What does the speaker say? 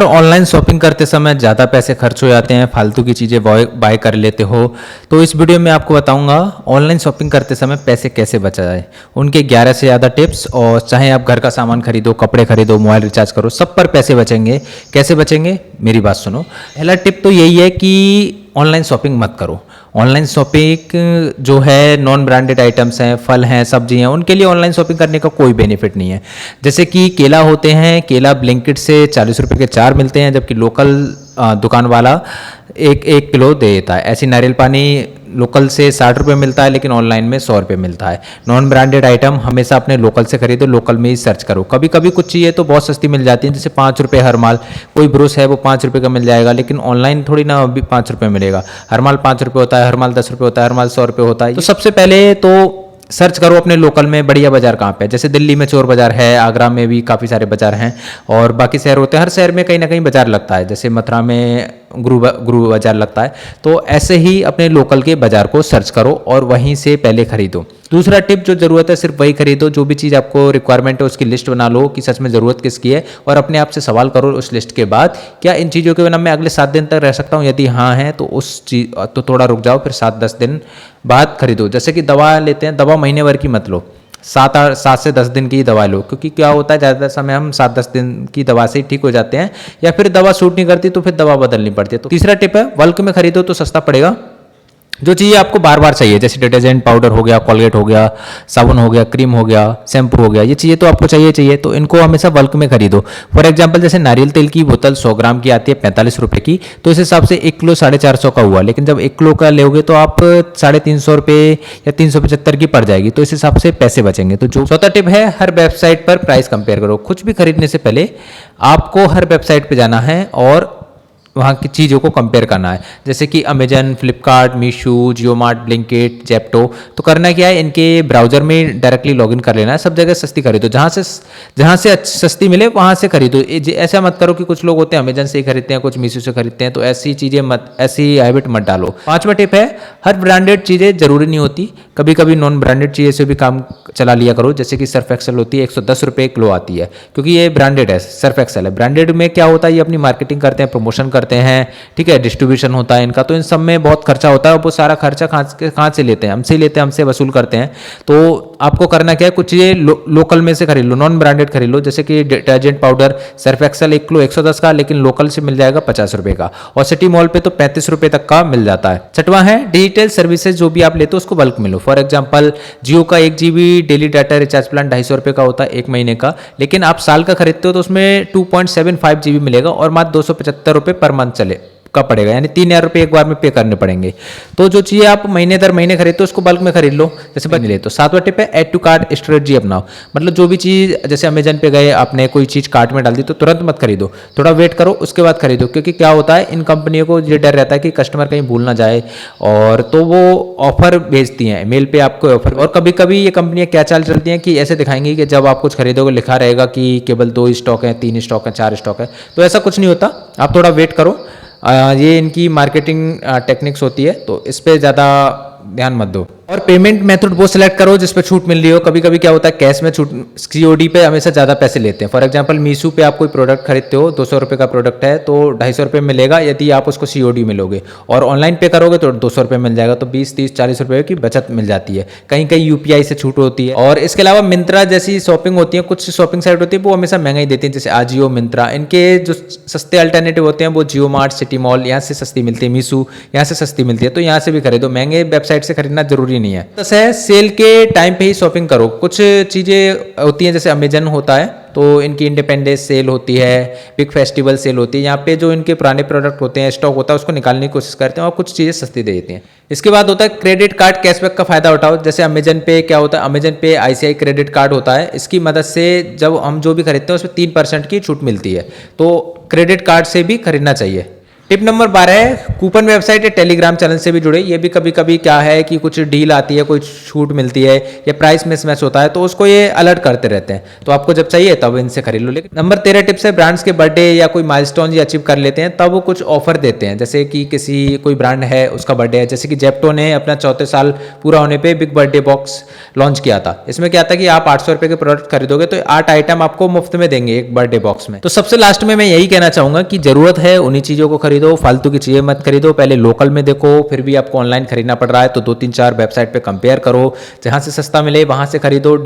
Online shopping करते समय ज़्यादा पैसे खर्च हो जाते हैं, फालतू की चीज़ें बाय कर लेते हो, तो इस वीडियो में आपको बताऊंगा ऑनलाइन शॉपिंग करते समय पैसे कैसे बचा जाए। उनके 11 से ज़्यादा टिप्स, और चाहे आप घर का सामान खरीदो, कपड़े खरीदो, मोबाइल रिचार्ज करो, सब पर पैसे बचेंगे। कैसे बचेंगे, मेरी बात सुनो। पहला टिप तो यही है कि ऑनलाइन शॉपिंग मत करो। ऑनलाइन शॉपिंग जो है, नॉन ब्रांडेड आइटम्स हैं, फल हैं, सब्जी हैं, उनके लिए ऑनलाइन शॉपिंग करने का कोई बेनिफिट नहीं है। जैसे कि केला होते हैं, केला ब्लिंकिट से 40 रुपये के 4 मिलते हैं, जबकि लोकल दुकान वाला एक एक किलो दे देता है। ऐसी नारियल पानी लोकल से 60 रुपये मिलता है, लेकिन ऑनलाइन में 100 रुपये मिलता है। नॉन ब्रांडेड आइटम हमेशा अपने लोकल से खरीदो, लोकल में ही सर्च करो। कभी कभी कुछ चीज़ें तो बहुत सस्ती मिल जाती हैं, जैसे 5 रुपये हर माल। कोई ब्रश है वो 5 रुपये का मिल जाएगा, लेकिन ऑनलाइन थोड़ी ना अभी 5 रुपये मिलेगा। हर माल 5 रुपये होता है, हर माल 10 रुपये होता है, हर माल 100 रुपये होता है। तो सबसे पहले तो सर्च करो अपने लोकल में बढ़िया बाजार कहाँ पे है। जैसे दिल्ली में चोर बाजार है, आगरा में भी काफ़ी सारे बाजार हैं, और बाकी शहर होते हैं, हर शहर में कहीं ना कहीं बाजार लगता है। जैसे मथुरा में गुरु बाजार लगता है। तो ऐसे ही अपने लोकल के बाजार को सर्च करो और वहीं से पहले खरीदो। दूसरा टिप, जो ज़रूरत है सिर्फ वही खरीदो। जो भी चीज़ आपको रिक्वायरमेंट है उसकी लिस्ट बना लो कि सच में ज़रूरत किसकी है, और अपने आप से सवाल करो उस लिस्ट के बाद, क्या इन चीज़ों के बिना मैं अगले 7 दिन तक रह सकता हूँ? यदि हाँ है तो उस चीज़ तो थोड़ा रुक जाओ, फिर 7-10 दिन बाद खरीदो। जैसे कि दवा लेते हैं, दवा महीने भर की मत लो, 7 से 10 दिन की दवा लो, क्योंकि क्या होता है ज़्यादातर समय हम 7-10 दिन की दवा से ही ठीक हो जाते हैं, या फिर दवा सूट नहीं करती तो फिर दवा बदलनी पड़ती है। तो तीसरा टिप है, बल्क में खरीदो तो सस्ता पड़ेगा। जो चीज़ें आपको बार बार चाहिए, जैसे डिटर्जेंट पाउडर हो गया, कोलगेट हो गया, साबुन हो गया, क्रीम हो गया, शैम्पू हो गया, ये चीज़ें तो आपको चाहिए, तो इनको हमेशा बल्क में खरीदो। फॉर एग्जांपल, जैसे नारियल तेल की बोतल 100 ग्राम की आती है 45 रुपये की, तो इस हिसाब से 1 किलो 450 का हुआ। लेकिन जब 1 किलो का लोगे तो आप 350 रुपये या 375 की पड़ जाएगी, तो इस हिसाब से पैसे बचेंगे। तो जो चौथा टिप है, हर वेबसाइट पर प्राइस कंपेयर करो। कुछ भी खरीदने से पहले आपको हर वेबसाइट पर जाना है और वहाँ की चीज़ों को कंपेयर करना है। जैसे कि अमेजन, फ्लिपकार्ट, मीशो, जियो मार्ट, ब्लिंकिट, जेप्टो। तो करना क्या है, इनके ब्राउज़र में डायरेक्टली लॉगिन कर लेना है। सब जगह सस्ती खरीदो, जहाँ से सस्ती मिले वहाँ से खरीदो। ऐसा मत करो कि कुछ लोग होते हैं अमेजन से ही खरीदते हैं, कुछ मीशो से खरीदते हैं, तो ऐसी चीज़ें ऐसी हैबिट मत डालो। पांचवा टिप है, हर ब्रांडेड चीज़ें ज़रूरी नहीं होती, कभी कभी नॉन ब्रांडेड चीज़ें से भी काम चला लिया करो। जैसे कि सर्फ एक्सेल होती है, 110 रुपये किलो आती है, क्योंकि ये ब्रांडेड है, सर्फ एक्सेल है। ब्रांडेड में क्या होता है, ये अपनी मार्केटिंग करते हैं, प्रमोशन करते हैं, ठीक है, डिस्ट्रीब्यूशन होता है इनका, तो इन सब में बहुत खर्चा होता है। वो सारा खर्चा कहाँ से लेते हैं, हमसे लेते हैं, हमसे वसूल करते हैं। तो आपको करना क्या है, कुछ चीज़ें लोकल में से खरीद लो, नॉन ब्रांडेड खरीद लो। जैसे कि detergent powder, Surf Excel 1 kilo 110 का, लेकिन लोकल से मिल जाएगा 50 रुपये का, और सिटी मॉल पे तो 35 रुपये तक का मिल जाता है। छठवां है, डिजिटल सर्विसेज जो भी आप लेते हो उसको बल्क में लो। फॉर एग्जाम्पल, जियो का 1 GB daily data recharge plan 250 रुपये का होता है 1 महीने का, लेकिन आप साल का खरीदते हो तो उसमें 2.75 GB मिलेगा, और मात्र 275 रुपये पर मंथ चले का पड़ेगा, यानी 3,000 रुपये एक बार में पे करने पड़ेंगे। तो जो चीज़ें आप महीने दर महीने खरीदते हो उसको बल्क में खरीद लो, जैसे बल्क ले। तो 7वां टिप है, ऐड टू कार्ट स्ट्रेटजी अपनाओ। मतलब जो भी चीज़, जैसे अमेजन पे गए, आपने कोई चीज़ कार्ट में डाल दी तो तुरंत मत खरीदो, थोड़ा वेट करो, उसके बाद खरीदो। क्योंकि क्या होता है, इन कंपनियों को ये डर रहता है कि कस्टमर कहीं भूल ना जाए, और तो वो ऑफर भेजती हैं मेल पे आपको ऑफर। और कभी कभी ये कंपनियां क्या चाल चलती हैं कि ऐसे दिखाएंगी कि जब आप कुछ खरीदोगे लिखा रहेगा कि केवल 2 स्टॉक हैं, 3 स्टॉक हैं, 4 स्टॉक है। तो ऐसा कुछ नहीं होता, आप थोड़ा वेट करो। ये इनकी मार्केटिंग टेक्निक्स होती है, तो इस पर ज़्यादा ध्यान मत दो। और पेमेंट मेथड वो सिलेक्ट करो जिस पे छूट मिल रही हो। कभी कभी क्या होता है, कैश में छूट, सीओडी पे हमेशा ज़्यादा पैसे लेते हैं। फॉर एग्जांपल, मीशो पे आप कोई प्रोडक्ट खरीदते हो, 200 रुपये का प्रोडक्ट है तो 250 रुपये मिलेगा यदि आप उसको सीओडी में लोगे, और ऑनलाइन पे करोगे तो 200 रुपये मिल जाएगा। तो 20, 30, 40 रुपये की बचत मिल जाती है। कहीं कहीं यूपीआई से छूट होती है। और इसके अलावा मिंत्रा जैसी शॉपिंग होती है, कुछ शॉपिंग साइट होती है वो हमेशा महंगा ही देती है, जैसे आजियो, मिंत्रा। इनके जो सस्ते अल्टरनेटिव होते हैं वो जियो मार्ट, सिटी मॉल, यहाँ से सस्ती मिलती है। मीशो यहाँ से सस्ती मिलती है, तो यहाँ से भी खरीदो, महंगे वेबसाइट से खरीदना जरूरी नहीं है। बस है, सेल के टाइम पे ही शॉपिंग करो। कुछ चीज़ें होती हैं, जैसे अमेजन होता है तो इनकी इंडिपेंडेंस सेल होती है, बिग फेस्टिवल सेल होती है। यहाँ पे जो इनके पुराने प्रोडक्ट होते हैं, स्टॉक होता है, उसको निकालने की कोशिश करते हैं और कुछ चीज़ें सस्ती दे देती हैं। इसके बाद होता है क्रेडिट कार्ड कैशबैक का फायदा उठाओ। जैसे अमेजन पे क्या होता है, अमेजन पे आईसीआई क्रेडिट कार्ड होता है। इसकी मदद से जब हम जो भी खरीदते हैं उसमें 3% की छूट मिलती है, तो क्रेडिट कार्ड से भी खरीदना चाहिए। टिप नंबर 12 है कूपन वेबसाइट या टेलीग्राम चैनल से भी जुड़े। ये भी कभी कभी क्या है कि कुछ डील आती है, कोई छूट मिलती है या प्राइस मिसमैच होता है, तो उसको ये अलर्ट करते रहते हैं। तो आपको जब चाहिए तब इनसे खरीद लो। लेकिन नंबर 13 टिप्स है ब्रांड्स के बर्थडे या कोई माइलस्टोन ये अचीव कर लेते हैं तब वो कुछ ऑफर देते हैं। जैसे कि किसी कोई ब्रांड है उसका बर्थडे है, जैसे कि जेप्टो ने अपना 34 साल पूरा होने पर बिग बर्थडे बॉक्स लॉन्च किया था। इसमें क्या था कि आप 800 रुपये के प्रोडक्ट खरीदोगे तो 8 आइटम आपको मुफ्त में देंगे एक बर्थडे बॉक्स में। तो सबसे लास्ट में मैं यही कहना चाहूंगा कि जरूरत है उन्हीं चीजों को खरीदो, फालतू की चीजें मत खरीदो। पहले लोकल में देखो, फिर भी आपको ऑनलाइन खरीदना पड़ रहा है तो 2-3-4 वेबसाइट पे कंपेयर करो, जहां से सस्ता मिले वहां से खरीदो।